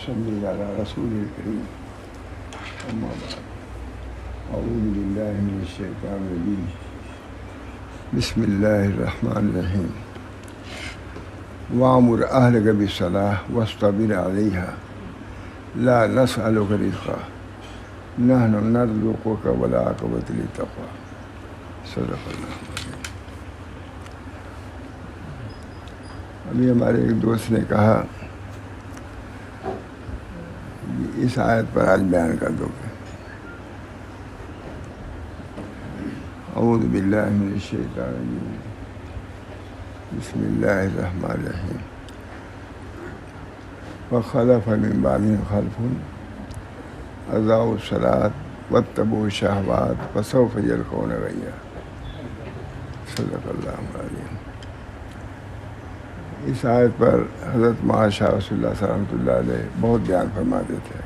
صلی علی رسول الکریم اما بعد اعوذ باللہ من الشیطان الرجیم بسم اللہ الرحمن الرحیم وَأْمُرْ أَهْلَكَ بِالصَّلَاةِ وَاصْطَبِرْ عَلَيْهَا لَا نَسْأَلُكَ رِزْقًا نَحْنُ نَرْزُقُكَ وَالْعَاقِبَةُ لِلتَّقْوَىٰ صدق اللہ العظیم۔ ابھی ہمارے ایک دوست نے کہا اس آیت پر آج بیان کر دو گے۔ اعوذ باللہ من الشیطان الرجیم بسم اللہ الرحمن الرحیم وخلف من بعدهم خلف اضاعوا الصلاة واتبعوا الشہوات فسوف یلقون غیا۔ صدق اللہ العظیم۔ اس آیت پر حضرت معاذ شاہ رسول اللہ صلی اللہ علیہ بہت بیان فرماتے تھے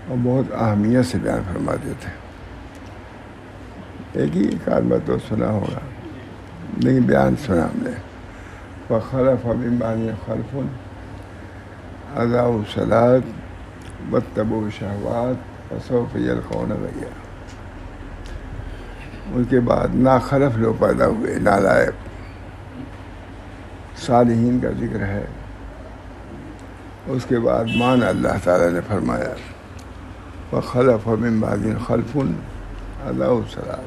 اور بہت اہمیت سے بیان فرماتے تھے۔ ایک ہی کلمہ تو سنا ہوگا لیکن بیان سنا ہم نے۔ وخلف من بعدهم خلف اضاعوا الصلاة واتبعوا الشہوات فسوف یلقون غیا۔ ان کے بعد ناخلف لوگ پیدا ہوئے، نالائق۔ صالحین کا ذکر ہے، اس کے بعد مان اللہ تعالیٰ نے فرمایا وخلف من بعدهم خلف اضاعوا الصلاة۔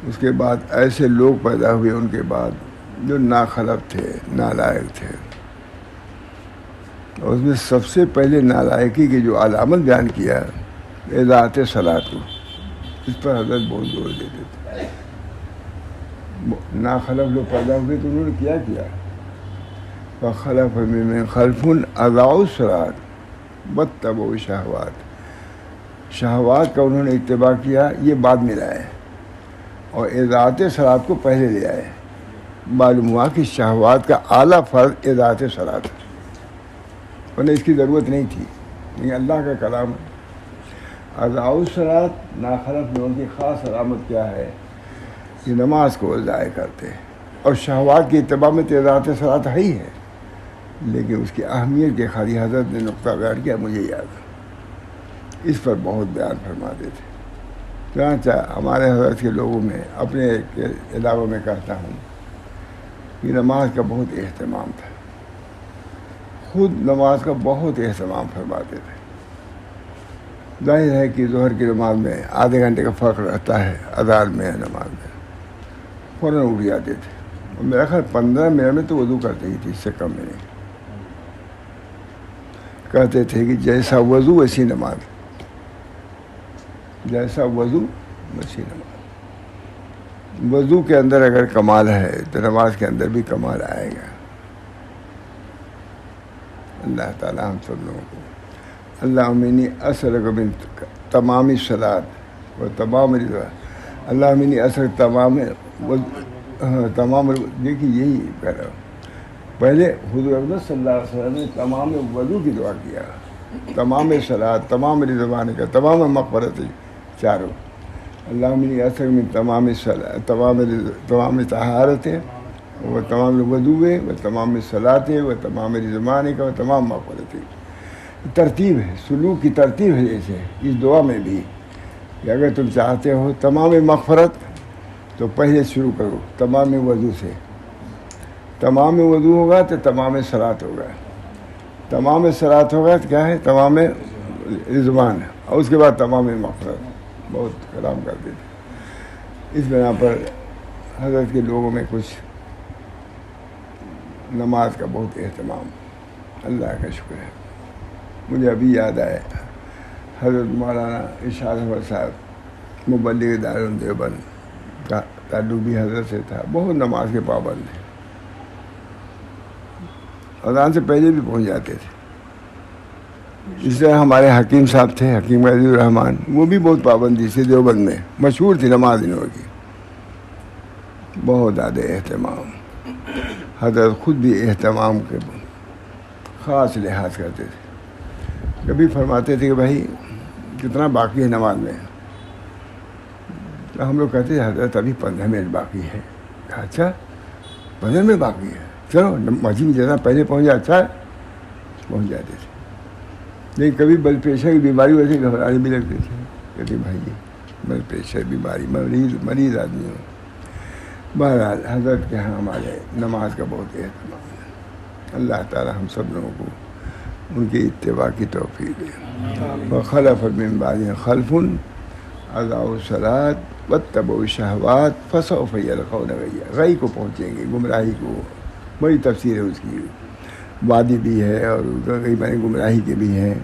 اس کے بعد ایسے لوگ پیدا ہوئے ان کے بعد جو ناخلف تھے، نالائق تھے۔ اور اس میں سب سے پہلے نالائقی کی جو علامت بیان کیا اضاعت صلاۃ کو، اس پر حضرت بہت زور دیتے تھے۔ ناخلف لوگ پیدا ہوئے تو انہوں نے کیا وخلف من خلف اضاعوا الصلاۃ واتبعوا الشہوات۔ شہوات کا انہوں نے اتباع کیا، یہ بعد میں لائے، اور اضاعت صلاۃ کو پہلے لے آئے۔ معلوم ہوا کہ شہوات کا اعلیٰ فرض اضاعت صلاۃ، ورنہ اس کی ضرورت نہیں تھی، لیکن اللہ کا کلام ہے۔ اضاعوا الصلاۃ، ناخلف لوگوں کی خاص علامت کیا ہے کہ نماز کو ضائع کرتے، اور شہوات کی اتباع میں تو اضاعت صلاۃ ہے ہی ہے، لیکن اس کی اہمیت کے خالی حضرت نے نقطہ بیان کیا، مجھے یاد ہے، اس پر بہت بیان فرماتے تھے۔ چنانچہ ہمارے حضرت کے لوگوں میں اپنے علاوہ میں کہتا ہوں کہ نماز کا بہت اہتمام تھا، خود نماز کا بہت اہتمام فرماتے تھے۔ ظاہر ہے کہ ظہر کی نماز میں آدھے گھنٹے کا فرق رہتا ہے، اذان میں نماز میں فوراً اٹھ جاتے تھے، اور میرا خیال 15 منٹ میں تو وضو کرتے ہی تھے، اس سے کم میں نہیں۔ کہتے تھے کہ جیسا وضو ویسی نماز، جیسا وضو ویسی نماز۔ وضو کے اندر اگر کمال ہے تو نماز کے اندر بھی کمال آئے گا۔ اللہ تعالیٰ ہم سب لوگوں کو اللہم انی اسألک من تمام الصلاۃ و تمام رضا، اللہم انی اسألک تمام دیکھیے یہی کہہ رہا ہوں۔ پہلے حضور اکرم صلی اللہ علیہ وسلم نے تمام وضو کی دعا کیا، تمام صلاۃ، تمام رضوان کا، تمام مغفرت، چاروں۔ اللہم انی اسألک من تمام صلاۃ، تمام طہارت و تمام وضو و تمام صلاۃ و تمام رضوان کا و تمام مغفرت۔ ترتیب ہے، سلوک کی ترتیب ہے، جیسے اس دعا میں بھی کہ اگر تم چاہتے ہو تمام مغفرت تو پہلے شروع کرو تمام وضو سے۔ تمام وضو ہوگا تو تمام صلاۃ ہوگا، تمام صلاۃ ہوگا تو کیا ہے تمام رضوان، اور اس کے بعد تمام مغفرت۔ بہت کلام کرتے تھے۔ اس بنا پر حضرت کے لوگوں میں کچھ نماز کا بہت اہتمام، اللہ کا شکر ہے۔ مجھے ابھی یاد آیا حضرت مولانا ارشاد احمد صاحب مبلغ دارالعلوم دیوبند کا تعلق بھی حضرت سے تھا، بہت نماز کے پابند تھے، اذان سے پہلے بھی پہنچ جاتے تھے۔ اس طرح ہمارے حکیم صاحب تھے، حکیم عزیز الرحمان، وہ بھی بہت پابندی سے دیوبند میں مشہور تھی نماز انہوں کی، بہت زیادہ اہتمام۔ حضرت خود بھی اہتمام کے خاص لحاظ کرتے تھے۔ کبھی فرماتے تھے کہ بھائی کتنا باقی ہے نماز میں، تو ہم لوگ کہتے تھے حضرت ابھی 15 منٹ باقی ہے۔ اچھا 15 منٹ باقی ہے، چلو مسجد میں جتنا پہلے پہنچ جائے اچھا ہے، پہنچ جاتے تھے. لیکن کبھی بلڈ پریشر کی بیماری ویسے گھبرانے بھی لگتے تھے, کہتے بھائی بلڈ پریشر بیماری مریض آدمی ہو. بہرحال حضرت کے ہاں ہمارے نماز کا بہت اہتمام ہے. اللہ تعالی ہم سب لوگوں کو ان کی اتباع کی توفیق دے. وخلف من بعدهم خلف اضاعوا الصلاۃ واتبعوا الشہوات فسوف یلقون غیا. غی کو پہنچیں گے, گمراہی کو. بڑی تفسیر ہے اس کی, وادی بھی ہے اور غی میں گمراہی کے بھی ہیں.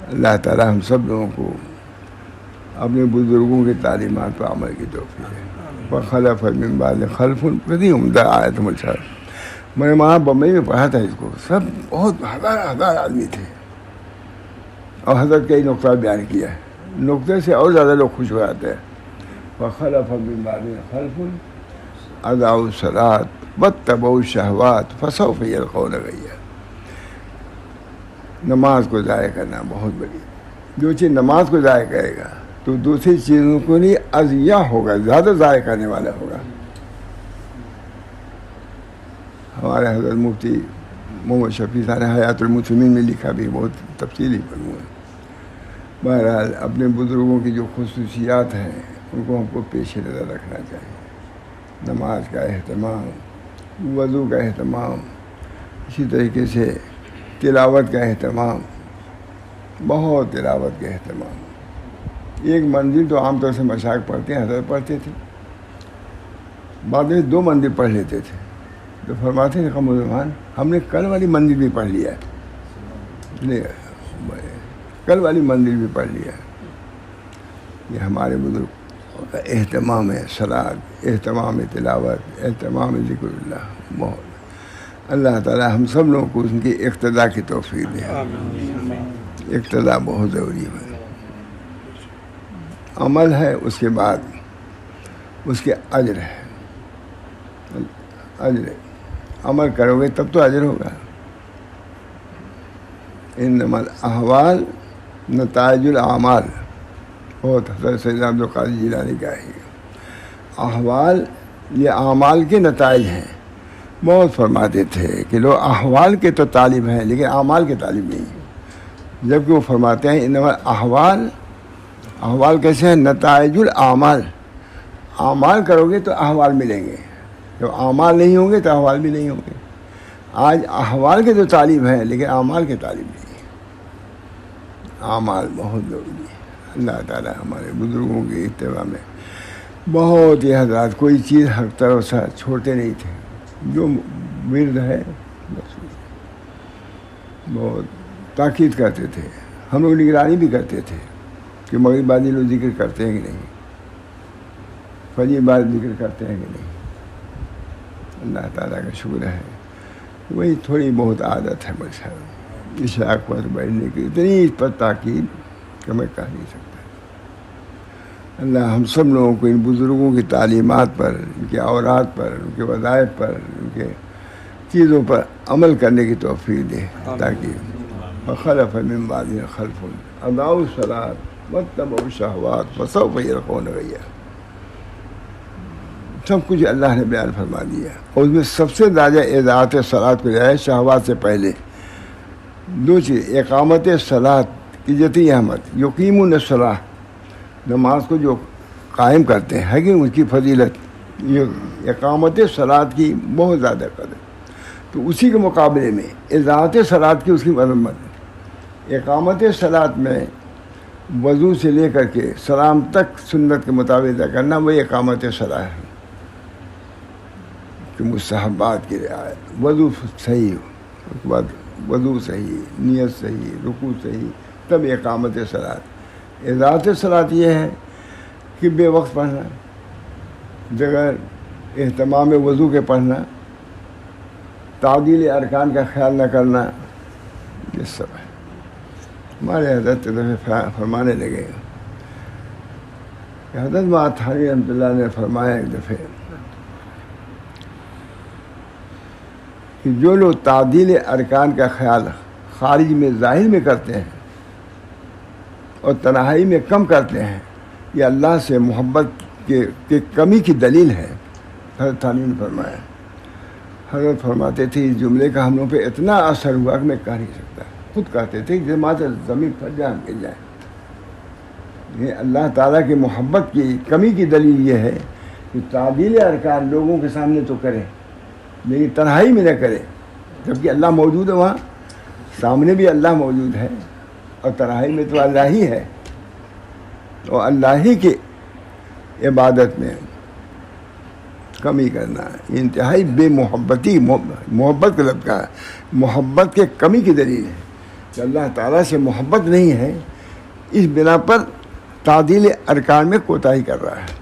اللہ تعالی ہم سب لوگوں کو اپنے بزرگوں کی تعلیمات پر عمل کی توفیق دے. وخلف من بعدهم خلف, کتنی عمدہ آیت ملچار. میں نے وہاں بمبئی میں پڑھا تھا اس کو, سب بہت ہزار آدمی تھے اور حضرت کئی نقطہ بیان کیا ہے. نقطے سے اور زیادہ لوگ خوش ہو جاتے ہیں. وخلف من بعدهم خلف اضاعوا الصلاۃ واتبعوا الشہوات فسوف یلقون غیا. نماز کو ضائع کرنا بہت بڑی. جو چیز نماز کو ضائع کرے گا تو دوسری چیزوں کو نہیں اضیع ہوگا, زیادہ ضائع کرنے والا ہوگا. ہمارے حضرت مفتی محمد شفیع صاحب نے حیات المسلمین میں لکھا بھی, بہت تفصیلی پڑھوں. بہرحال اپنے بزرگوں کی جو خصوصیات ہیں ان کو ہم کو پیش نظر رکھنا چاہیے. نماز کا اہتمام, وضو کا اہتمام, اسی طریقے سے تلاوت کا اہتمام, بہت تلاوت کا اہتمام. ایک منزل تو عام طور سے مشائخ پڑھتے ہیں, حضرت پڑھتے تھے, بعد میں 2 منزل پڑھ لیتے تھے. تو فرماتے ہیں قوم زمان ہم نے کل والی منزل بھی پڑھ لیا ہے, کل والی منزل بھی پڑھ لیا. یہ ہمارے بزرگ کا اہتمام ہے. صلاۃ, اہتمام تلاوت, اہتمام ذکر اللہ. بہت اللہ تعالی ہم سب لوگوں کو ان کی اقتداء کی توفیق دے. اقتداء بہت ضروری ہے. عمل ہے, اس کے بعد اس کے اجر ہے. اجر عمل کرو گے تب تو اجر ہوگا. انما الاحوال نتائج الاعمال. بہت حضرت سیدنا عبد القادر جیلانی کا ہے. احوال یہ اعمال کے نتائج ہیں. بہت فرماتے تھے کہ لوگ احوال کے تو طالب ہیں لیکن اعمال کے طالب نہیں ہیں. جبکہ وہ فرماتے ہیں انما احوال, احوال کیسے ہیں؟ نتائج الاعمال. اعمال کرو گے تو احوال ملیں گے, جب اعمال نہیں ہوں گے تو احوال بھی نہیں ہوں گے. آج احوال کے تو طالب ہیں لیکن اعمال کے طالب نہیں ہیں. اعمال بہت ضروری ہے. اللہ تعالی ہمارے بزرگوں کی اتباع میں بہت ہی حضرات کوئی چیز حق طرف سے چھوڑتے نہیں تھے. جو ورد ہے بس بہت تاکید کرتے تھے. ہم لوگ نگرانی بھی کرتے تھے کہ مغرب بعد لوگ ذکر کرتے ہیں کہ نہیں, فجر بعد ذکر کرتے ہیں کہ نہیں. اللہ تعالیٰ کا شکر ہے. وہی تھوڑی بہت عادت ہے بس ہے اشراق پر بیٹھنے کی, اتنی اس پر تاکید کہ میں کہہ نہیں سکتا. اللہ ہم سب لوگوں کو ان بزرگوں کی تعلیمات پر, ان کے اوراد پر, ان کے وظائف پر, ان کے چیزوں پر عمل کرنے کی توفیق دے تاکہ وخلف من بعدهم خلف اضاعوا الصلاۃ واتبعوا الشہوات فسوف یلقون غیا. سب کچھ اللہ نے بیان فرما دیا. اور اس میں سب سے زیادہ اضاعت صلاۃ کو جائے شہوات سے پہلے. 2 چیز, اقامت صلاۃ کی جتنی احمد, یقیمون الصلاۃ, نماز کو جو قائم کرتے ہیں کہ ان کی فضیلت, یہ اقامت صلاۃ کی بہت زیادہ قدر. تو اسی کے مقابلے میں اضاعت صلاۃ کی اس کی مذمت. اقامت صلاۃ میں وضو سے لے کر کے سلام تک سنت کے مطابق ادا کرنا, وہی اقامت صلاۃ ہے. کہ مستحبات کی رعایت, وضو صحیح ہو, اس کے بعد وضو صحیح, نیت صحیح, رکوع صحیح, تب اقامت صلاۃ. اضاعت صلاۃ یہ ہے کہ بے وقت پڑھنا, بغیر اہتمام وضو کے پڑھنا, تعدیل ارکان کا خیال نہ کرنا, یہ سب ہے. ہمارے حضرت فرمانے لگے کہ حضرت ماتھانی رحمۃ اللہ نے فرمایا ایک دفعہ کہ جو لوگ تعدیل ارکان کا خیال خارج میں ظاہر میں کرتے ہیں اور تنہائی میں کم کرتے ہیں, یہ اللہ سے محبت کے کمی کی دلیل ہے. حضرت ثانی نے فرمایا. حضرت فرماتے تھے اس جملے کا ہم لوگوں پہ اتنا اثر ہوا کہ میں کہہ نہیں سکتا. خود کہتے تھے کہ جماعت زمین پر جہاں گر جائیں. یہ اللہ تعالیٰ کی محبت کی کمی کی دلیل یہ ہے کہ تعدیل ارکان لوگوں کے سامنے تو کرے لیکن تنہائی میں نہ کرے، جبکہ اللہ موجود ہے وہاں، سامنے بھی اللہ موجود ہے اور تنہائی میں تو اللہ ہی ہے. اور اللہ ہی کی عبادت میں کمی کرنا انتہائی بے محبتی، محبت کا لفظ کا محبت کے کمی کی دلیل ہے کہ اللہ تعالیٰ سے محبت نہیں ہے، اس بنا پر تعدیل ارکان میں کوتاہی کر رہا ہے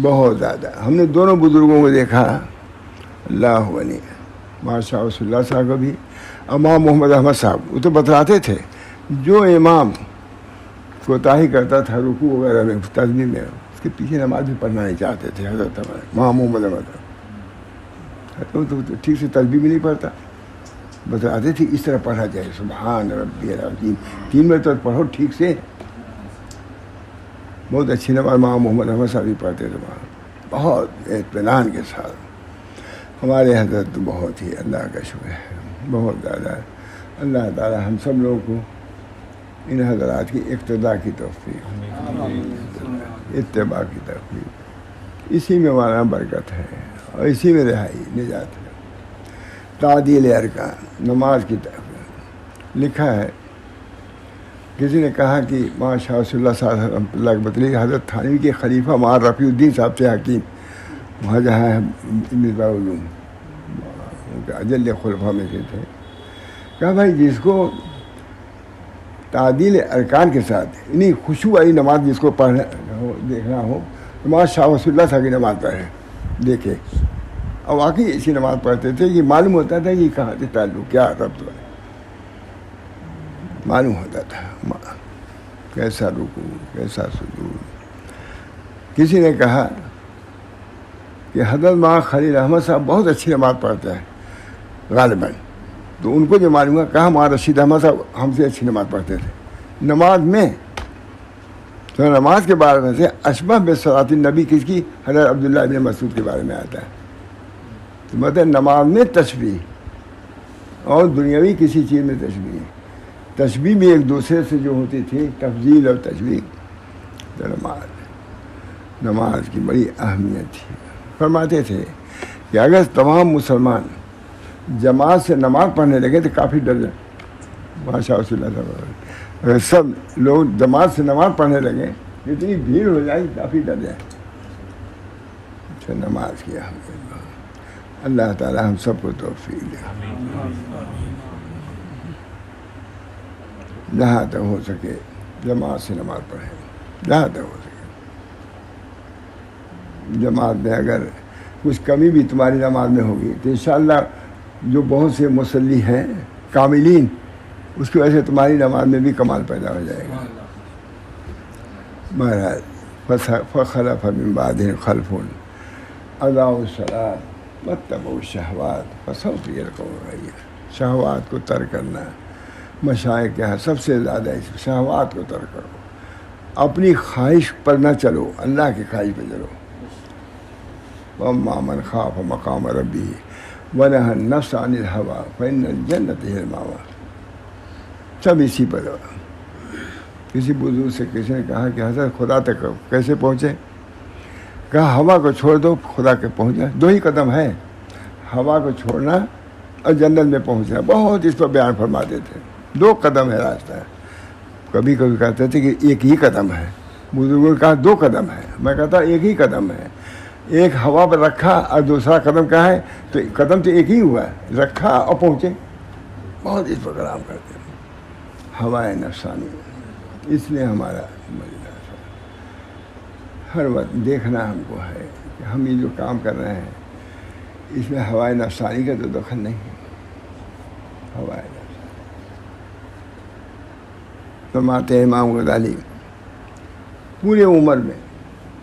بہت زیادہ. ہم نے دونوں بزرگوں کو دیکھا، اللہ ونی ماشاء اللہ صاحب کو بھی، امام محمد احمد صاحب، وہ تو بتلاتے تھے جو امام کوتاہی کرتا تھا رکوع وغیرہ میں تسبیح میں، اس کے پیچھے نماز بھی پڑھنا نہیں چاہتے تھے حضرت ہمارے امام محمد احمد. تو ٹھیک سے تسبیح بھی نہیں پڑھتا، بتلاتے تھے اس طرح پڑھا جائے، سبحان ربی العظیم 3 بجے تک پڑھو ٹھیک سے. بہت اچھی نماز امام محمد احمد صاحب بھی پڑھتے تھے وہاں بہت اطمینان کے ساتھ. ہمارے حضرت تو بہت ہی اللہ کا شکر ہے بہت زیادہ. اللہ تعالی ہم سب لوگوں کو ان حضرات کی اقتداء کی توفیق، اتباع کی توفیق، اسی میں ہمارا برکت ہے اور اسی میں رہائی نجات ہے. تعدیل ارکان نماز کی طرف لکھا ہے. کسی نے کہا کہ ماشاء اللہ صاحب رحمۃ اللہ بطلی حضرت تھانوی کے خلیفہ مار رفیع الدین صاحب سے حکیم وہاں جہاں ہے مصباح العلوم اجل خلفاء میں سے تھے. کہا بھائی جس کو تعدیل ارکان کے ساتھ انہیں خشوع والی نماز جس کو پڑھنا ہو دیکھنا ہو تو ماں شاہ وصول اللہ صاحب کی نماز پڑھے دیکھے. اور واقعی ایسی نماز پڑھتے تھے کہ معلوم ہوتا تھا کہ کہاں سے تعلق کیا ربط ہے، معلوم ہوتا تھا کیسا رکوع کیسا سجود. کسی نے کہا کہ حضرت مولانا خلیل احمد صاحب بہت اچھی نماز پڑھتے ہیں غالباً، تو ان کو جو معلوم ہوا کہا مولانا رشید احمد صاحب ہم سے اچھی نماز پڑھتے تھے نماز میں. تو نماز کے بارے میں سے اشبہ بصلاۃ النبی کس کی؟ حضرت عبداللہ ابن مسعود کے بارے میں آتا ہے. تو مطلب نماز میں تشبیہ اور دنیاوی کسی چیز میں تشبیہ، تشبیہ بھی ایک دوسرے سے جو ہوتی تھی تفضیل اور تشبیہ. تو نماز کی بڑی اہمیت تھی. فرماتے تھے کہ اگر تمام مسلمان جماعت سے نماز پڑھنے لگے تو کافی ڈر جائے. ماشاء اللہ اگر سب لوگ جماعت سے نماز پڑھنے لگے اتنی بھیڑ ہو جائے کافی ڈر جائے. نماز کی اہمیت اللہ تعالی ہم سب کو توفیق دے. جہاں تک ہو سکے جماعت سے نماز پڑھیں، جہاں تک ہو سکے. جماعت میں اگر کچھ کمی بھی تمہاری نماز میں ہوگی تو انشاءاللہ جو بہت سے مصلی ہیں کاملین، اس کی وجہ سے تمہاری نماز میں بھی کمال پیدا ہو جائے گا. بہرحال فخلف من بعدهم خلف اضاعوا الصلاۃ واتبعوا الشہوات فسوف یلقون غیا. شہوات کو ترک کرنا مشائخ کے یہاں سب سے زیادہ شہوات کو ترک کرو، اپنی خواہش پر نہ چلو، اللہ کی خواہش پہ چلو. وَأَمَّا مَنْ خَافَ مَقَامَ رَبِّهِ وَنَهَى النَّفْسَ عَنِ الْهَوَىٰ فَإِنَّ الْجَنَّةَ هِيَ الْمَأْوَىٰ. سب اسی پر. کسی بزرگ سے کسی نے کہا کہ حضرت خدا تک کیسے پہنچے؟ کہا ہوا کو چھوڑ دو خدا کے پہنچ جائے. 2 ہی قدم ہے، ہوا کو چھوڑنا اور جنت میں پہنچنا. بہت اس پر بیان فرماتے تھے. 2 قدم ہے راستہ. کبھی کبھی کہتے تھے کہ 1 ہی قدم ہے. بزرگوں نے کہا 2 قدم ہے. میں کہتا 1 ہی قدم ہے. ایک ہوا پر رکھا اور دوسرا قدم کہاں ہے؟ تو قدم تو 1 ہی ہوا ہے، رکھا اور پہنچے. بہت اس پر کلام کرتے ہیں. ہوائے نفسانی اس لیے ہمارا ہر وقت دیکھنا ہم کو ہے کہ ہم یہ جو کام کر رہے ہیں اس میں ہوائے نفسانی کا تو دخل نہیں ہے. ہوائے نفسانی فرماتے ہیں امام غزالی پورے عمر میں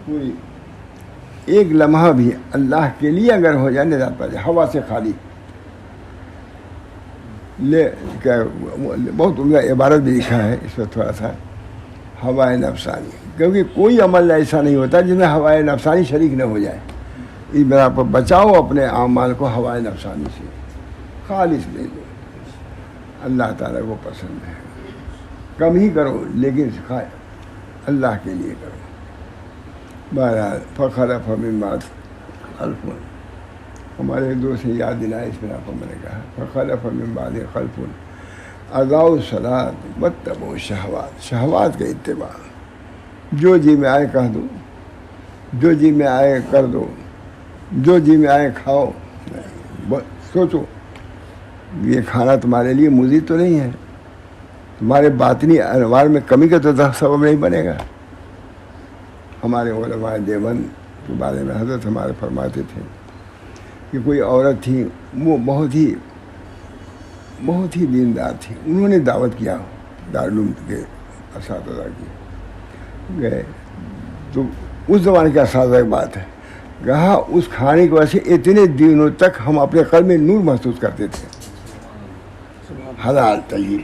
پوری ایک لمحہ بھی اللہ کے لیے اگر ہو جائے نجات پا جائے، ہوا سے خالی بہت عمدہ عبارت بھی لکھا ہے اس پر تھوڑا سا ہوائے نفسانی. کیونکہ کوئی عمل ایسا نہیں ہوتا جس میں ہوائے نفسانی شریک نہ ہو جائے. اس بنا پر بچاؤ اپنے اعمال کو ہوائے نفسانی سے، خالص لے لو، اللہ تعالیٰ کو پسند ہے، کم ہی کرو لیکن سکھائے اللہ کے لیے کرو۔ بہرحال فخلف من بعد خلف، ہمارے دوست سے یاد دلائے اس بنا پر میں نے کہا فخلف من بعد خلف اضاعوا الصلاۃ واتبعوا الشہوات، شہوات کا اتباع، جو جی میں آئے کہہ دو، جو جی میں آئے کر دو، جو جی میں آئے کھاؤ، سوچو یہ کھانا تمہارے لیے مضر تو نہیں ہے، تمہارے باطنی انوار میں کمی کا تو سبب نہیں بنے گا۔ ہمارے علماء دیوبند کے بارے میں حضرت ہمارے فرماتے تھے کہ کوئی عورت تھی، وہ بہت ہی دیندار تھی، انہوں نے دعوت کیا دارالعلوم کے اساتذہ کی، گئے تو اس زمانے کے اساتذہ کی بات ہے، کہا اس کھانے کی وجہ سے اتنے دنوں تک ہم اپنے قلب میں نور محسوس کرتے تھے، حلال طیب،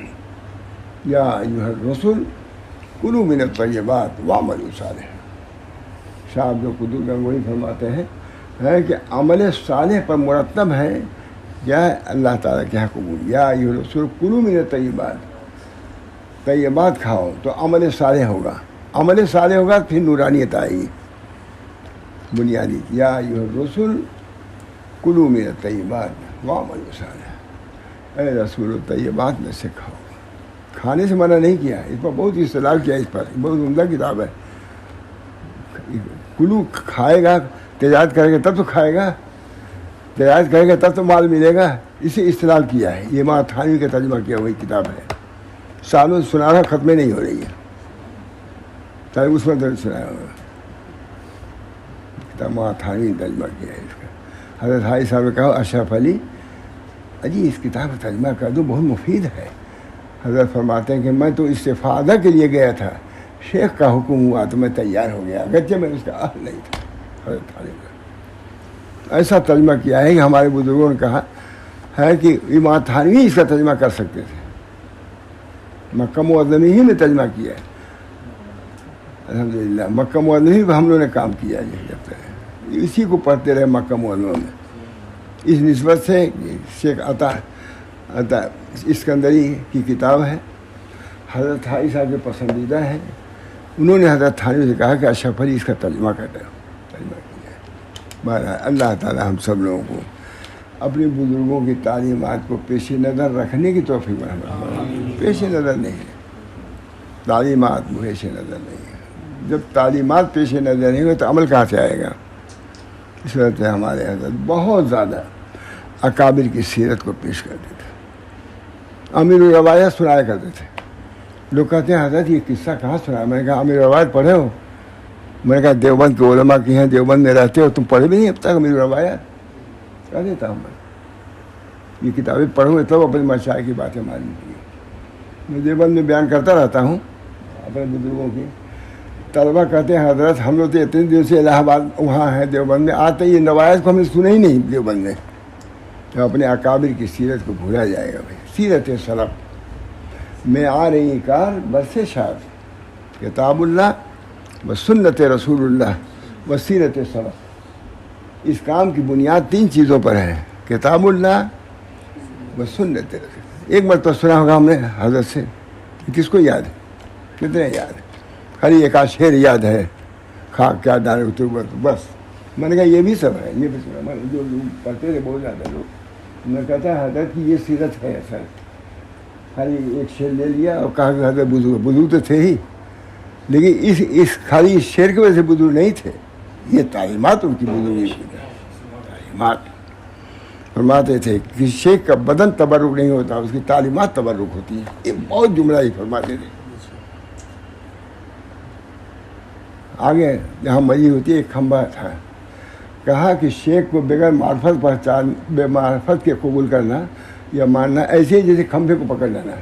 یا ایھا الرسل کلوا من الطیبات واعملوا صالحا۔ شاہ عبد القدوس گنگوئی فرماتے ہیں کہ عمل صالح پر مرتب ہے کیا ہے اللہ تعالیٰ کے یہاں قبول، یا ایھا الرسل کلوا من الطیبات، طیبات کھاؤ تو عمل صالح ہوگا، عمل صالح ہوگا پھر نورانیت آئے گی بنیادی، یا ایھا الرسل کلوا من الطیبات واعملوا صالحا، اے رسول طیبات میں سے کھاؤ، کھانے سے منع نہیں کیا، اس پر بہت اصطلاح کیا، اس پر بہت عمدہ کتاب ہے، کلو کھائے گا، تجارت کرے گا تب تو کھائے گا، تجارت کرے گا تب تو مال ملے گا، اسے اصطلاح کیا ہے، یہ امام تھانوی کا ترجمہ کیا ہوئی کتاب ہے، سالوں سنا رہا ختم نہیں ہو رہی ہے، چاہے اس میں درج سنایا ہوگا، کتاب امام تھانوی نے ترجمہ کیا ہے اس کا۔ حضرت حاجی صاحب نے کہا اشرف علی اجی اس کتاب کا ترجمہ کر دو، بہت مفید ہے۔ حضرت فرماتے ہیں کہ میں تو استفادہ کے لیے گیا تھا، شیخ کا حکم ہوا تو میں تیار ہو گیا، اگرچہ میں اس کا اہل نہیں تھا۔ حضرت حاجی کا ایسا ترجمہ کیا ہے کہ ہمارے بزرگوں نے کہا ہے کہ امام تھانوی اس کا ترجمہ کر سکتے تھے، مکہ معظمہ ہی میں ترجمہ کیا ہے، الحمدللہ مکہ معظمہ ہی ہم لوگوں نے کام کیا ہے، جب تک اسی کو پڑھتے رہے مکہ معظمہ میں۔ اس نسبت سے شیخ عطا اسکندری کی کتاب ہے، حضرت حاجی صاحب کے پسندیدہ ہے، انہوں نے حضرت تھانوی سے کہا کہ اشرف علی اس کا ترجمہ کر دو، ترجمہ کیا ہے۔ بہرحال اللہ تعالی ہم سب لوگوں کو اپنے بزرگوں کی تعلیمات کو پیش نظر رکھنے کی توفیق فرمائے، پیش نظر نہیں ہے، تعلیمات پیش نظر نہیں ہے، جب تعلیمات پیش نظر نہیں ہو تو عمل کہاں سے آئے گا؟ اس وجہ سے ہمارے حضرت بہت زیادہ اکابر کی سیرت کو پیش کرتے تھے، امیر الروایات سنایا کرتے تھے۔ لوگ کہتے ہیں حضرت یہ قصہ کہاں سنا؟ میں نے کہا امیر الروایات پڑھے ہو؟ میں نے کہا دیوبند کے علماء کی ہیں، دیوبند میں رہتے ہو، تم پڑھے بھی نہیں اب تک امیر الروایات؟ کہہ دیتا ہوں میں یہ کتابیں پڑھوں گے تب اپنے مشائخ کی باتیں معلوم کی۔ میں دیوبند میں بیان کرتا رہتا ہوں اپنے بزرگوں کی، طلبہ کہتے ہیں حضرت ہم لوگ تو اتنے دن سے الہ آباد وہاں ہیں دیوبند میں، آتے یہ روایت کو ہم نے سنا ہی نہیں دیوبند میں۔ تو اپنے اکابر کی سیرت کو بھولا جائے گا بھائی، سیرت سلف میں آ رہی کار برس شاد، کتاب اللہ و سنت رسول اللہ و سیرت سلف۔ اس کام کی بنیاد تین چیزوں پر ہے، کتاب اللہ و سنت رسول۔ ایک مرتبہ سنا ہوگا ہم نے حضرت سے، کس کو یاد ہے؟ کتنے یاد ہے؟ خالی ایک آدھ شعر یاد ہے، خاک کیا دانے اتر بس۔ میں نے کہا یہ بھی سب ہے، یہ بھی سب ہے، جو لوگ پڑھتے تھے بہت زیادہ لوگ، میں کہتا ہے حضرت کی یہ سیرت ہے اصل، خالی ایک شعر لے لیا اور کہا کہ حضرت بزرگ تو تھے ہی، لیکن اس خالی شعر کی وجہ سے بزرگ نہیں تھے، یہ تعلیمات ان کی بزرگی کی تعلیمات۔ فرماتے تھے کہ شیخ کا بدن تبرک نہیں ہوتا، اس کی تعلیمات تبرک ہوتی ہیں، یہ بہت جملہ ہی فرماتے تھے۔ آگے جہاں مری ہوتی ہے ایک کھمبا تھا، کہا کہ شیخ کو بغیر معرفت پہچان، بے معرفت کے قبول کرنا یا ماننا ایسے ہی جیسے کھمبے کو پکڑ لینا ہے،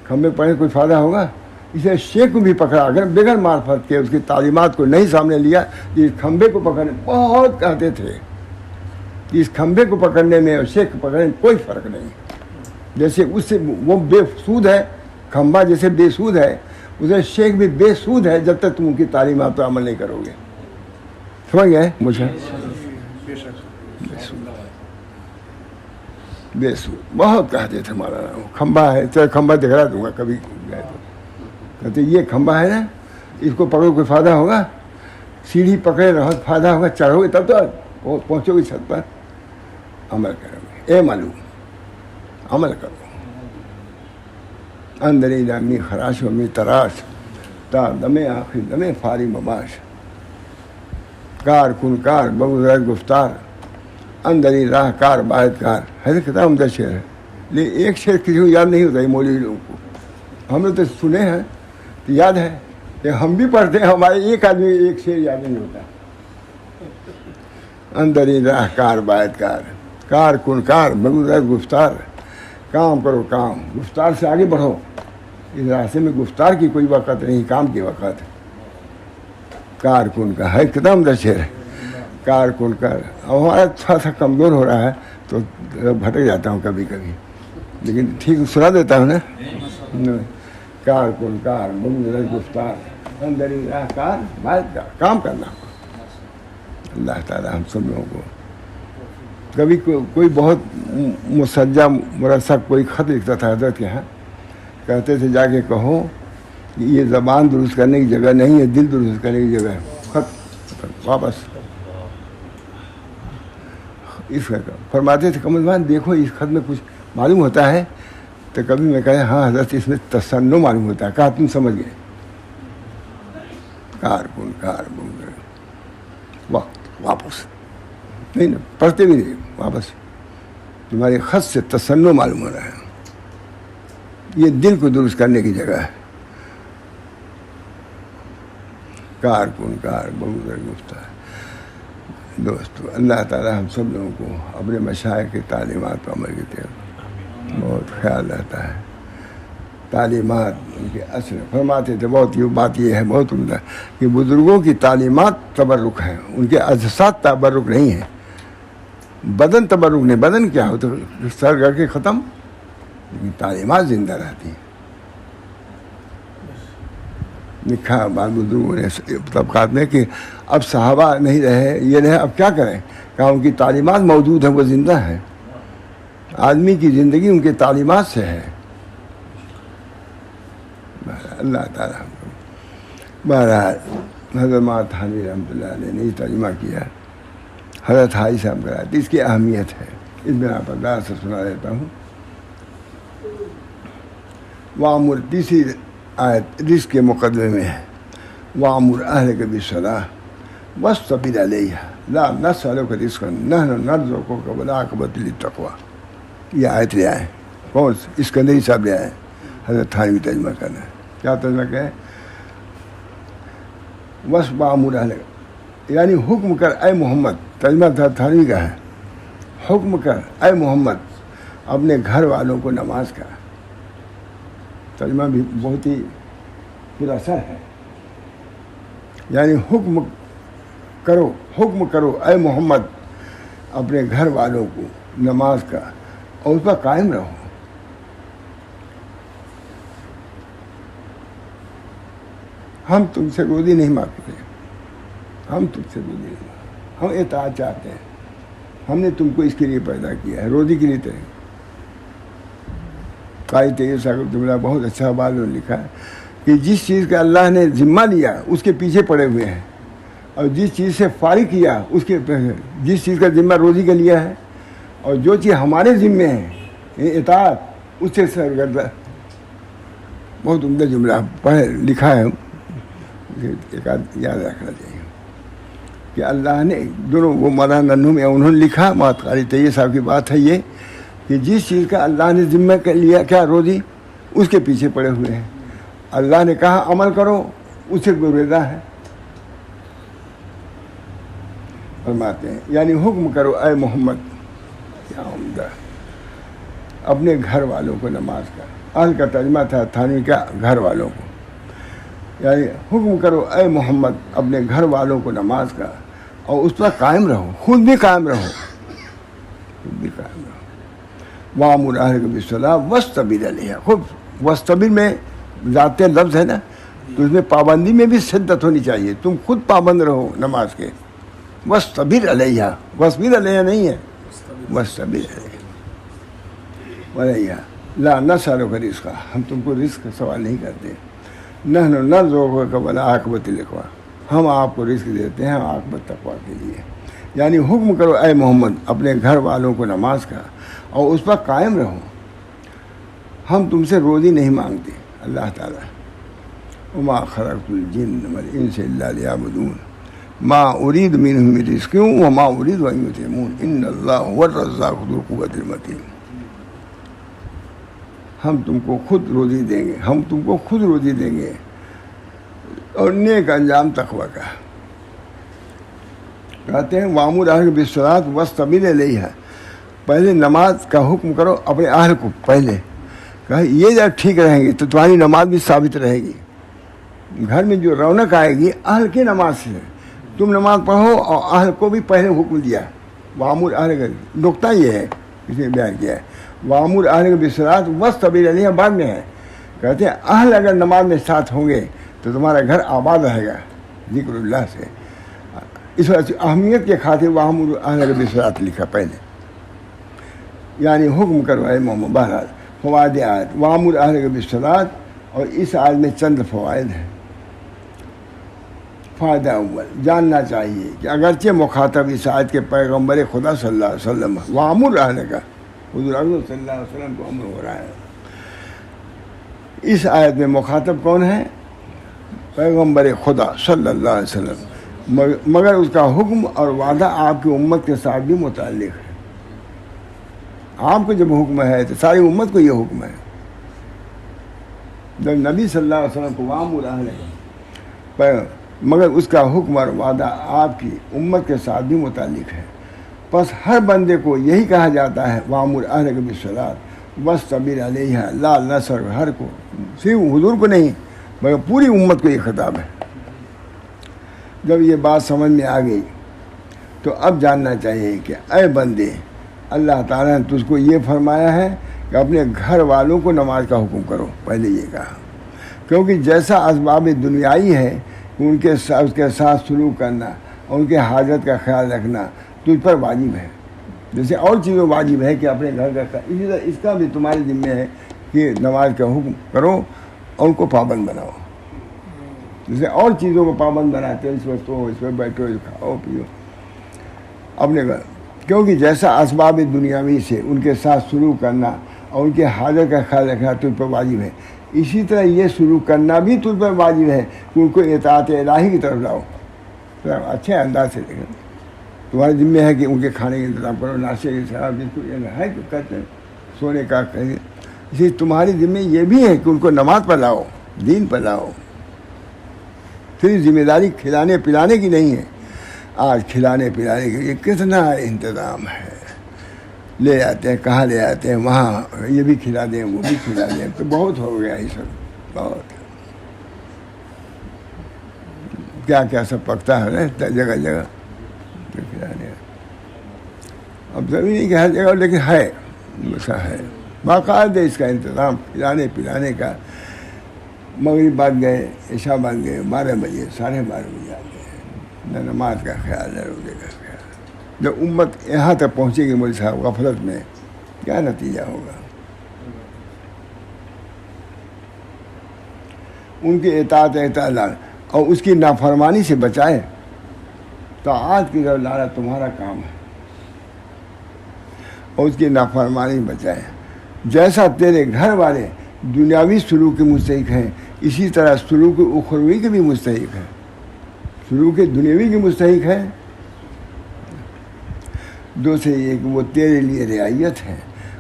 کھمبے پکڑنے کوئی فائدہ ہوگا؟ اسے شیخ کو بھی پکڑا، اگر بغیر معرفت کے اس کی تعلیمات کو نہیں سامنے لیا، اس کھمبے کو پکڑنے بہت کہتے تھے کہ اس کھمبے کو پکڑنے میں اور شیخ کو پکڑنے میں کوئی فرق نہیں، جیسے اس سے وہ بے سود ہے، کھمبا جیسے بے سود ہے، اسے شیخ بھی بے سود ہے جب تک تم ان کی تعلیمات پر عمل نہیں کرو گے۔ سمجھ گئے مجھے؟ بے سود بہت کہتے تھے مولانا. کھمبا ہے تو کھمبا دکھا دوں گا کبھی گئے تو کہتے یہ کھمبا ہے نا, اس کو پکڑو کوئی فائدہ ہوگا؟ سیڑھی پکڑے رہو فائدہ ہوگا, چڑھو گے تب تو پہنچو گے چھت پر. عمل کرو گے اے معلوم, عمل کرو. اندری دامی خراش و می تراش تا دمے آخری دمے فاری مباش. کار کن کار بگذر گفتار اندری راہ کار باعث کار. حضرت کتاب عمدہ شعر ہے, لیکن ایک شعر کسی کو یاد نہیں ہوتا. یہ مولوی لوگوں کو ہم نے تو سنے ہیں تو یاد ہے, کہ ہم بھی پڑھتے ہیں, ہمارے ایک آدمی ایک شعر یاد نہیں ہوتا. اندری راہ کار باعث کار, کار کن کار بگذر گفتار. کام کرو کام, گفتار سے آگے بڑھو. اس راستے میں گفتار کی کوئی وقت نہیں, کام کی وقت. کار کن کا ہے کتاب عمدہ شعر ہے, کار کن کار. اب ہمارا تھوڑا سا کمزور ہو رہا ہے تو بھٹک جاتا ہوں کبھی کبھی, لیکن ٹھیک سنا دیتا ہوں نا. کار کن کار بگذر گفتار اندری راہ کار باعث کار. کام کرنا. اللہ تعالیٰ ہم سب لوگوں کو. کبھی کوئی بہت مسجع مرسق کوئی خط لکھتا تھا حضرت کے یہاں, کہتے تھے جا کے کہو کہ یہ زبان درست کرنے کی جگہ نہیں ہے, دل درست کرنے کی جگہ ہے. خط واپس اس کا فرماتے تھے کمل دیکھو اس خط میں کچھ معلوم ہوتا ہے. تو کبھی میں کہا ہاں حضرت اس میں تسنن معلوم ہوتا ہے. کہا تم سمجھ گئے. کار کن کار وقت واپس نہیں نا, پڑھتے بھی نہیں واپس. تمہارے خط سے تسنن معلوم ہو رہا ہے. یہ دل کو درست کرنے کی جگہ ہے. کار کن کار بگذر گفتار. دوستو اللہ تعالی ہم سب لوگوں کو اپنے مشائخ کی تعلیمات پر عمل کرتے ہیں بہت خیال رہتا ہے. تعلیمات ان کے اثر فرماتے تھے. بہت یہ بات یہ ہے بہت عمدہ کہ بزرگوں کی تعلیمات تبرک ہیں, ان کے اجساد تبرک نہیں ہیں. بدن تبرک نہیں, بدن کیا ہو تو سر کر کے ختم, لیکن تعلیمات زندہ رہتی ہیں. لکھا بعض بزرگوں نے طبقات میں کہ اب صحابہ نہیں رہے, یہ رہے, اب کیا کریں. کہا ان کی تعلیمات موجود ہیں, وہ زندہ ہیں. آدمی کی زندگی ان کے تعلیمات سے ہے. اللہ تعالیٰ بہرحال حضرت مولانا تھانوی رحمۃ اللہ علیہ نے ترجمہ کیا, حضرت حاجی صاحب کرایا. اس کی اہمیت ہے, اس بنا پر دار سے سنا دیتا ہوں. وامر تیسری آیت رزق کے مقدمے میں ہے. وامر اہلک بالصلاۃ واصطبر علیہا لا نسألک رزقا نحن نرزقک والعاقبۃ للتقویٰ. یہ آیت لے آئے. کون اسکندری صاحب لے آئے, حضرت تھانوی ترجمہ کرنا ہے. کیا ترجمہ کیا ہے؟ وامر اہلک یعنی حکم کر اے محمد. ترجمہ تھانوی کا ہے, حکم کر اے محمد اپنے گھر والوں کو نماز کا. ترجمہ بھی بہت ہی پھر اثر ہے. یعنی حکم کرو اے محمد اپنے گھر والوں کو نماز کا, اور اس پر قائم رہو. ہم تم سے روزی نہیں مانگتے, ہم تم سے روزی نہیں مانگتے, ہم اطاعت چاہتے ہیں. ہم نے تم کو اس کے لیے پیدا کیا ہے, روزی کے لیے. تو قائد تیز صاحب جملہ بہت اچھا بات انہوں نے لکھا ہے کہ جس چیز کا اللہ نے ذمہ لیا اس کے پیچھے پڑے ہوئے ہیں, اور جس چیز سے فارغ کیا اس کے, جس چیز کا ذمہ روزی کا لیا ہے, اور جو چیز ہمارے ذمے ہے اطاعت, اس سے سرگردہ. بہت عمدہ جملہ پڑھے لکھا ہے, ایک یاد رکھنا چاہیے کہ اللہ نے دونوں وہ مولانا ننھو میں انہوں نے لکھا. مولانا قاری طیب صاحب کی بات ہے یہ کہ جس چیز کا اللہ نے ذمہ کر لیا کیا روزی, اس کے پیچھے پڑے ہوئے ہیں. اللہ نے کہا عمل کرو, اس سے گریزاں ہے. فرماتے ہیں یعنی حکم کرو اے محمد, کیا عمدہ, اپنے گھر والوں کو نماز کا. اہل کا ترجمہ تھا تھانوی کا گھر والوں کو. یعنی حکم کرو اے محمد اپنے گھر والوں کو نماز کا, اور اس پر قائم رہو, خود بھی قائم رہو. وامر اہلک بالصلاۃ واصطبر علیہا. خود واصطبر میں ذات لفظ ہے نا, تو اس میں پابندی میں بھی شدت ہونی چاہیے. تم خود پابند رہو نماز کے. وَاصْطَبِرْ عَلَيْهَا، وَاصْبِرْ عَلَيْهَا نہیں ہے، وَاصْطَبِرْ عَلَيْهَا لَا نَسْأَلُكَ رِزْقًا، ہم تم کو رزق کا سوال نہیں کرتے، نحن نرزقك وَالْعَاقِبَةُ لِلتَّقْوَىٰ، ہم آپ کو رزق دیتے ہیں عاقبت تقویٰ کے لیے. یعنی حکم کرو اے محمد اپنے گھر والوں کو نماز کا اور اس پر قائم رہو. ہم تم سے روزی نہیں مانگتے. اللہ تعالیٰ وما خلقت الجن والانس الا ليعبدون ما اريد منهم من رزق وما اريد ان يطعمون ان الله هو الرزاق ذو القوة المتين. ہم تم کو خود روزی دیں گے، ہم تم کو خود روزی دیں گے اور نیک انجام تقویٰ کا. کہتے ہیں وامر اہلک بالصلاۃ واصطبر علیہا، پہلے نماز کا حکم کرو اپنے اہل کو پہلے. کہا یہ جب ٹھیک رہیں گے تو تمہاری نماز بھی ثابت رہے گی. گھر میں جو رونق آئے گی اہل کی نماز سے. تم نماز پڑھو اور اہل کو بھی پہلے حکم دیا. وامر اہلک، نقطہ یہ ہے اس نے بیان کیا ہے وامر اہلک بالصلاۃ واصطبر علیہا بعد میں ہے. کہتے ہیں اہل اگر نماز میں ساتھ ہوں گے تو تمہارا گھر آباد رہے گا ذکر اللہ سے. اس وجہ سے اہمیت کے خاطر وامر اہلک بالصلاۃ لکھا پہلے، یعنی حکم کروائے محمد. بہرحال فوائد آیت وامر اہلک بالصلاۃ، اور اس آیت میں چند فوائد ہیں. فائدہ اول، جاننا چاہیے کہ اگرچہ مخاطب اس آیت کے پیغمبر خدا صلی اللہ علیہ وسلم وامر اہلک، حضور اکرم صلی اللہ علیہ وسلم کو امر ہو رہا ہے. اس آیت میں مخاطب کون ہے؟ پیغمبر خدا صلی اللہ علیہ وسلم، مگر اس کا حکم اور وعدہ آپ کی امت کے ساتھ بھی متعلق ہے. آپ کو جب حکم ہے تو ساری امت کو یہ حکم ہے. جب نبی صلی اللہ علیہ وسلم کو وامر اہلک، مگر اس کا حکم اور وعدہ آپ کی امت کے ساتھ بھی متعلق ہے. پس ہر بندے کو یہی کہا جاتا ہے وامر اہلک بالصلاۃ واصطبر علیہا لا نصر، ہر کو، صرف حضور کو نہیں مگر پوری امت کو یہ خطاب ہے. جب یہ بات سمجھ میں آ گئی تو اب جاننا چاہیے کہ اے بندے، اللہ تعالیٰ نے تجھ کو یہ فرمایا ہے کہ اپنے گھر والوں کو نماز کا حکم کرو. پہلے یہ کہا کیونکہ جیسا اسباب دنیائی ہے ان کے ساتھ اس کے ساتھ سلوک کرنا اور ان کے حاجت کا خیال رکھنا تجھ پر واجب ہے، جیسے اور چیزوں واجب ہے کہ اپنے گھر کا اسی طرح اس کا بھی تمہارے ذمہ ہے کہ نماز کا حکم کرو اور ان کو پابند بناؤ. جیسے اور چیزوں کو پابند بناتے ہیں، اس وقت تو اس میں بیٹھو کھاؤ پیو اپنے گھر. کیونکہ جیسا اسباب دنیاوی سے ان کے ساتھ سلوک کرنا اور ان کے حاجت کا خیال رکھنا تجھ پر واجب ہے، اسی طرح یہ سلوک کرنا بھی تجھ پر واجب ہے کہ ان کو اطاعت الہی کی طرف لاؤ. اچھے انداز سے دیکھیں، تمہارے ذمہ ہے کہ ان کے کھانے کا انتظام کرو، ناشتے کے شراب جس کو ہے کہ کرتے ہیں، سونے کا کہیں. اسی تمہاری ذمہ یہ بھی ہے کہ ان کو نماز پر لاؤ، دین پر لاؤ. پھر ذمہ داری کھلانے پلانے کی نہیں ہے. آج کھلانے پلانے کے لیے کتنا انتظام ہے، لے آتے ہیں، کہاں لے آتے ہیں، وہاں یہ بھی کھلا دیں وہ بھی کھلا دیں، تو بہت ہو گیا یہ سب. بہت کیا کیا سب پکتا ہے نا جگہ جگہ کھلانے. اب ضروری نہیں کہ ہر جگہ، لیکن ہے ویسا ہے باقاعدہ اس کا انتظام کھلانے پلانے کا. مغرب بعد گئے، عشاء بعد گئے، 12 بجے 12:30 بجے آتے ہیں، نہ نماز کا خیال نہ روزے کا خیال. جب امت یہاں تک پہنچے گی مولوی صاحب غفلت میں، کیا نتیجہ ہوگا؟ ان کی اطاعت اور اس کی نافرمانی سے بچائے. طاعت کی طرف لانا تمہارا کام ہے اور اس کی نافرمانی بچائے. جیسا تیرے گھر والے دنیاوی سلوک کے مستحق ہیں، اسی طرح سلوک اخروی کے بھی مستحق ہیں. سلوک دنیاوی کے مستحق ہے. دوسرے یہ کہ وہ تیرے لیے رعایت ہے،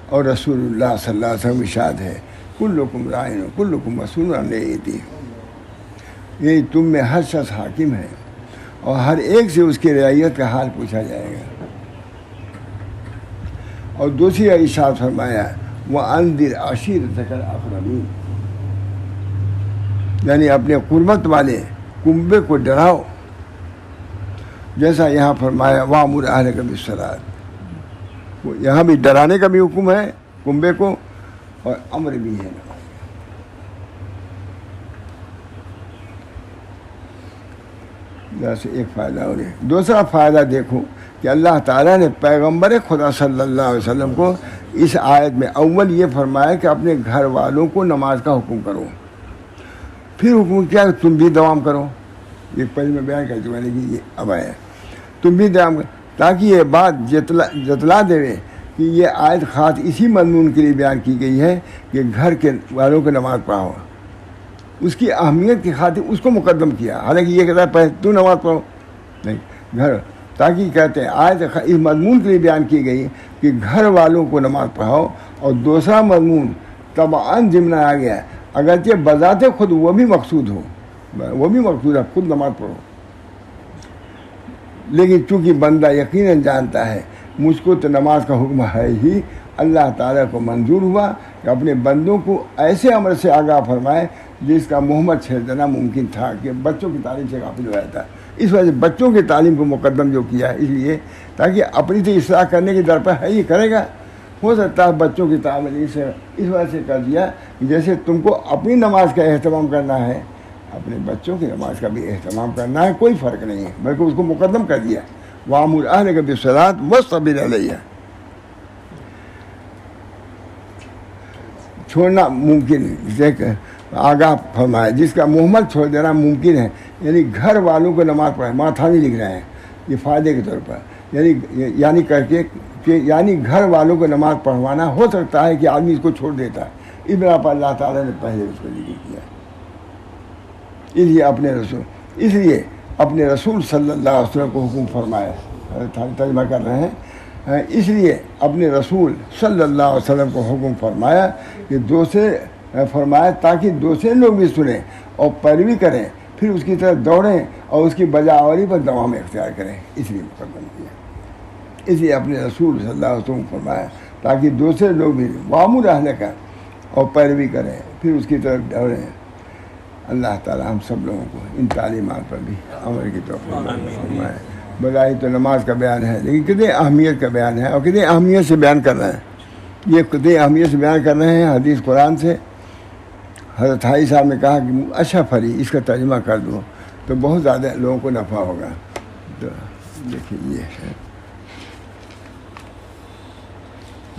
اور رسول اللہ صلی اللہ علیہ وسلم ارشاد ہے کلکم راعٍ وکلکم مسئول عن رعیتہ. یہ تم میں ہر شخص حاکم ہے اور ہر ایک سے اس کی رعایت کا حال پوچھا جائے گا. اور دوسری ارشاد فرمایا وَأَنذِرْ عَشِيرَتَكَ الْأَقْرَبِينَ، یعنی اپنے قربت والے کنبے کو ڈراؤ. جیسا یہاں فرمایا وَأْمُرْ أَهْلَكَ بِالصَّلَاةِ، یہاں بھی ڈرانے کا بھی حکم ہے کنبے کو اور امر بھی ہے. جیسے ایک فائدہ ہو رہا ہے. دوسرا فائدہ دیکھو کہ اللہ تعالیٰ نے پیغمبر خدا صلی اللہ علیہ وسلم کو اس آیت میں اول یہ فرمایا کہ اپنے گھر والوں کو نماز کا حکم کرو. پھر حکم کیا کہ تم بھی دوام کرو. یہ پہلے میں بیان کر چکا کہ یہ اب آیا تم بھی دوام کرو، تاکہ یہ بات جتلا دے کہ یہ آیت خاص اسی مضمون کے لیے بیان کی گئی ہے کہ گھر کے والوں کو نماز پڑھاؤ. اس کی اہمیت کی خاطر اس کو مقدم کیا، حالانکہ یہ کہتا ہے پہلے تو نماز پڑھو نہیں گھر، تاکہ کہتے ہیں آیت اس مضمون کے لیے بیان کی گئی کہ گھر والوں کو نماز پڑھاؤ. اور دوسرا مضمون طبعاً ضمن آ گیا، اگرچہ بذات خود وہ بھی مقصود ہو، وہ بھی مقصود ہے خود نماز پڑھو، لیکن چونکہ بندہ یقیناً جانتا ہے مجھ کو تو نماز کا حکم ہے ہی، اللہ تعالیٰ کو منظور ہوا کہ اپنے بندوں کو ایسے عمل سے آگاہ فرمائے جس کا محمد چھیڑ دینا ممکن تھا، کہ بچوں کی تعلیم سے غافل ہوا تھا. اس وجہ سے بچوں کی تعلیم کو مقدم جو کیا ہے، اس لیے تاکہ اپنی تو اصلاح کرنے کی در پر ہے یہ کرے گا. ہو سکتا ہے بچوں کی تعلیم سے اس وجہ سے کر دیا کہ جیسے تم کو اپنی نماز کا اہتمام کرنا ہے اپنے بچوں کی نماز کا بھی اہتمام کرنا ہے، کوئی فرق نہیں ہے، بلکہ اس کو مقدم کر دیا. وَأَمُرْ أَهْلَكَ بِالصَّلَاةِ وَاصْطَبِرْ عَلَيْهَا. چھوڑنا ممکن ہے، آگاہ فرمایا جس کا محمل چھوڑ دینا ممکن ہے، یعنی گھر والوں کو نماز پڑھائے. ماتھانی لکھ رہے ہیں یہ فائدے کے طور پر، یعنی کر کے کہ یعنی گھر والوں کو نماز پڑھوانا ہو سکتا ہے کہ آدمی اس کو چھوڑ دیتا ہے، اس بنا پر اللہ تعالیٰ نے پہلے اس کو ذکر کیا. اس لیے اپنے رسول صلی اللہ علیہ وسلم کو حکم فرمایا. ترجمہ کر رہے ہیں، اس لیے اپنے رسول صلی اللہ علیہ وسلم کو حکم فرمایا کہ دوسرے فرمایا تاکہ دوسرے لوگ بھی سنیں اور پیروی کریں، پھر اس کی طرف دوڑیں اور اس کی بجاوری پر دوام اختیار کریں. اس لیے مقدم کیا. اس لیے اپنے رسول صلی اللہ علیہ وسلم کو فرمایا تاکہ دوسرے لوگ بھی وامر اہلک اور پیروی کریں، پھر اس کی طرف دوڑیں. اللہ تعالی ہم سب لوگوں کو ان تعلیمات پر بھی عمل کی توفیق فرمائے. بظاہر تو نماز کا بیان ہے، لیکن کتنی اہمیت کا بیان ہے اور کتنی اہمیت سے بیان کر رہے ہیں. یہ کتنی اہمیت سے بیان کر رہے ہیں حدیث قرآن سے. حضرت حائی صاحب نے کہا کہ اچھا فری اس کا ترجمہ کر دو تو بہت زیادہ لوگوں کو نفع ہوگا. تو دیکھیے یہ ہے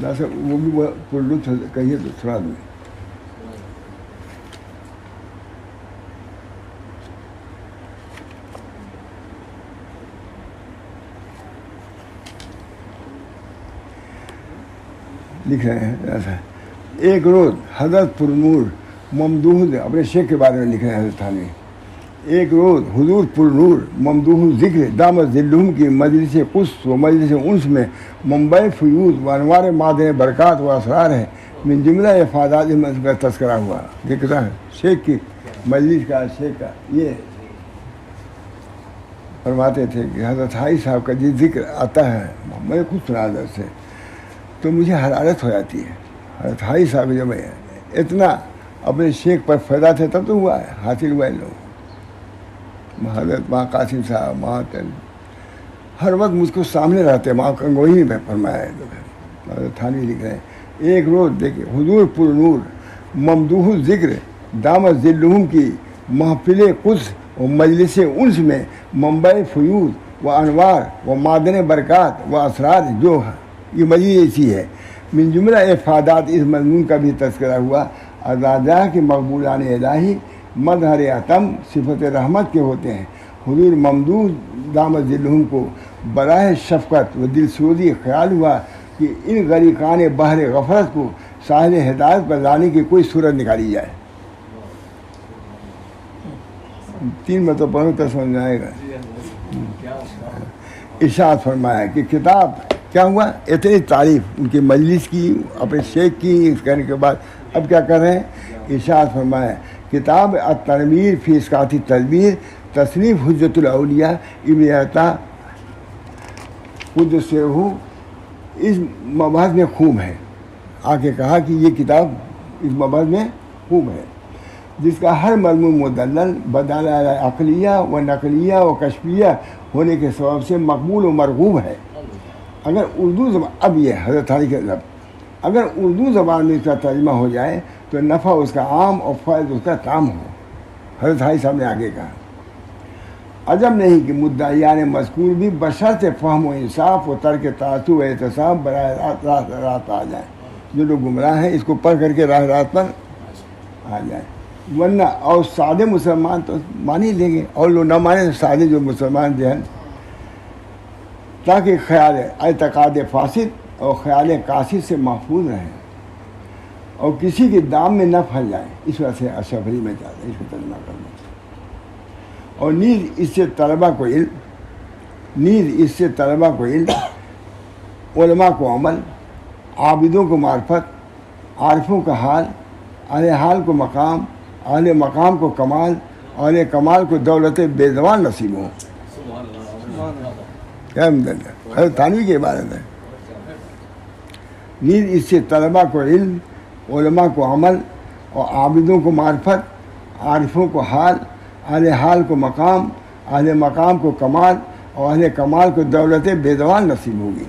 وہ بھی وہ پرلطف کہیے تو سنا دوں. لکھ رہے ہیں ایسا. ایک روز حضرت پرنور ممدوح اپنے شیخ کے بارے میں لکھ رہے ہیں حضرت تھانوی. ایک روز حضور پرنور ممدوح ذکر دامت ذلہم کی مجلس قدس و مجلس انس میں منبع فیوض و انوار معدن برکات و اسرار ہے من جملہ افادات کا تذکرہ ہوا. دیکھتا ہے شیخ کی مجلس کا، شیخ کا یہ فرماتے تھے کہ حضرت حائی صاحب کا جس ذکر آتا ہے میں خود سنا حضرت سے تو مجھے حرارت ہو جاتی ہے. حضرت حائی صاحب جب اتنا اپنے شیخ پر فائدہ تھے تب تو ہوا ہے، حاصل ہوا ہے لوگ. حضرت ماں قاسم صاحب ماں ہر وقت مجھ کو سامنے رہتے، ماں کنگوئی میں فرمایا ہے. حضرت تھانوی لکھ رہے ہیں ایک روز دیکھیں حضور پرنور ممدوح ذکر دامت ذلہم کی محفل قدس و مجلس انس میں منبع فیوض و انوار و معدن برکات و اسرار جو ہے یہ مجلس ایسی ہے. من جملہ افادات اس مضمون کا بھی تذکرہ ہوا. ازاجہ کے مقبولان الہی مظہر اتم صفت رحمت کے ہوتے ہیں. حضور ممدوح دامت ذلہم کو براہ شفقت و دل سوزی خیال ہوا کہ ان غریقان بحر غفرت کو ساحل ہدایت پر لانے کی کوئی صورت نکالی جائے. 3 مرتبہ پڑھو تو سمجھ میں آئے گا. ارشاد فرمایا کہ کتاب کیا ہوا، اتنی تعریف ان کی مجلس کی اپنے شیخ کی اس کہنے کے بعد اب کیا کر رہے ہیں. ارشاد فرمایا کتاب التنویر فی اسقاط التدبیر تصنیف حجت الاولیاء ابن عطا قدس سرہ اس مبحث میں خوب ہے. آ کے کہا کہ یہ کتاب اس مبحث میں خوب ہے جس کا ہر مضمون مدلل بدلائل عقلیہ و نقلیہ و کشفیہ ہونے کے سبب سے مقبول و مرغوب ہے. اگر اردو زبان اب یہ حضرت تھانوی کے لفظ اگر اردو زبان میں اس کا ترجمہ ہو جائے تو نفع اس کا عام اور فائد اس کا تام ہو. حضرت حائی صاحب نے آگے کہا عجب نہیں کہ مدعیان مذکور بھی بشرط فہم و انصاف و ترک تعصب و احتساب براہ راست آ جائیں. جو لوگ گمراہ ہیں اس کو پڑھ کر کے راہ راست پر آ جائیں. ورنہ اور سادے مسلمان تو مان ہی لیں گے، اور لوگ نہ مانے سادے جو مسلمان جو ہیں، تاکہ خیال اعتقاد فاسد اور خیال قاصد سے محفوظ رہیں اور کسی کے دام میں نہ پھنس جائیں. اس وجہ سے اشفری میں چاہتے ہیں اس کو ترجمہ کرنا. اور نیز اس سے طلبہ کو علم، علماء کو عمل، عابدوں کو معرفت، عارفوں کا حال، اہل حال کو مقام، اہل مقام کو کمال، اہل کمال کو دولت بے زوال نصیب ہو. حضرت تھانوی کی عبارت ہے. نیز اس سے طلبہ کو علم، علماء کو عمل اور عابدوں کو معرفت، عارفوں کو حال، اہل حال کو مقام، اہل مقام کو کمال اور اہل کمال کو دولت بے زوال نصیب ہوگی.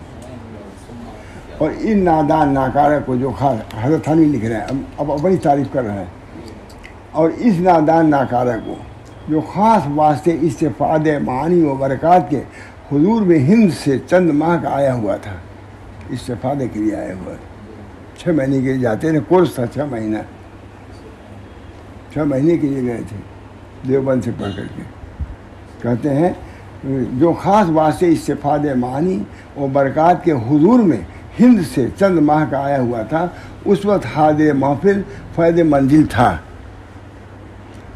اور ان نادان ناکارہ کو جو حضرت تھانوی لکھ رہے ہیں، اب اپنی تعریف کر رہے ہیں، اور اس نادان ناکارہ کو جو خاص واسطے استفادہ معانی و برکات کے حضور میں ہند سے چند ماہ کا آیا ہوا تھا، استفادے کے لیے آیا ہوا تھا. 6 مہینے کے لیے جاتے ہیں، کورس تھا 6 مہینے کے لیے گئے تھے دیوبند سے پڑھ کر کے. کہتے ہیں جو خاص واسطے استفادہ معانی و برکات کے حضور میں ہند سے چند ماہ کا آیا ہوا تھا، اس وقت حاضر محفل فیض منزل تھا.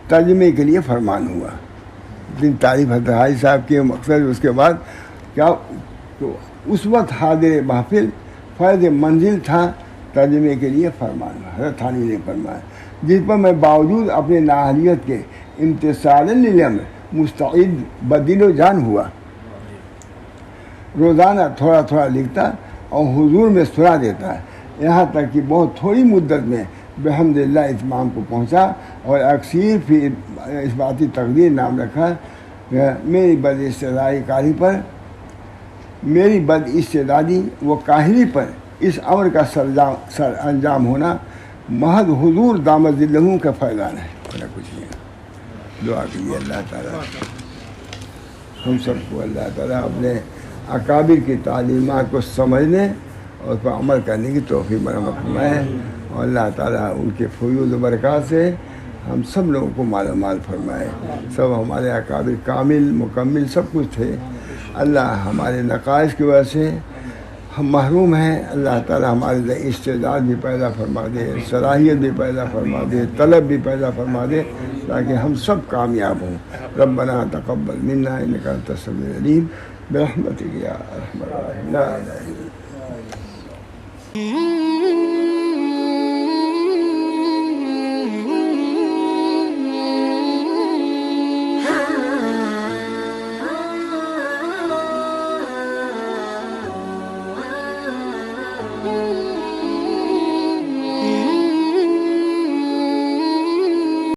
ترجمے کے لیے فرمان ہوا. دن تعریف حضرت حاجی صاحب کے مقصد اس کے بعد کیا، تو اس وقت حاضر محفل فیض منزل تھا، ترجمے کے لیے فرمان ہوا. حضرت تھانوی نے فرمایا جس پر میں باوجود اپنے نااہلیت کے امتثال للامر مستعد بدل و جان ہوا، روزانہ تھوڑا تھوڑا لکھتا اور حضور میں سنا دیتا، یہاں تک کہ بہت تھوڑی مدت میں بحمد اللہ اتمام کو پہنچا اور اکثیر فی اس باتی تقدیر نام رکھا. میری بد استعدادی کاری پر، میری بد استعدادی و کاہلی پر اس امر کا سر انجام ہونا محض حضور دامت ذلہ کا فیضان ہے، ورنہ کچھ نہیں. دعا کیجیے اللہ تعالیٰ ہم سب کو اللہ تعالیٰ اپنے اکابر کی تعلیمات کو سمجھنے اور اس پر عمل کرنے کی توفیق مرحمت فرمائے، اور اللہ تعالیٰ ان کے فیوض و برکات سے ہم سب لوگوں کو مالا مال فرمائے. سب ہمارے اکابر کامل مکمل سب کچھ تھے، اللہ ہمارے نقائص کی وجہ سے ہم محروم ہیں. اللہ تعالیٰ ہمارے لیے استعداد بھی پیدا فرما دے، صلاحیت بھی پیدا فرما دے، طلب بھی پیدا فرما دے، تاکہ ہم سب کامیاب ہوں. ربنا تقبل منا انک انت السمیع العلیم برحمتک یا ارحم الراحمین. لا الہ الا اللہ.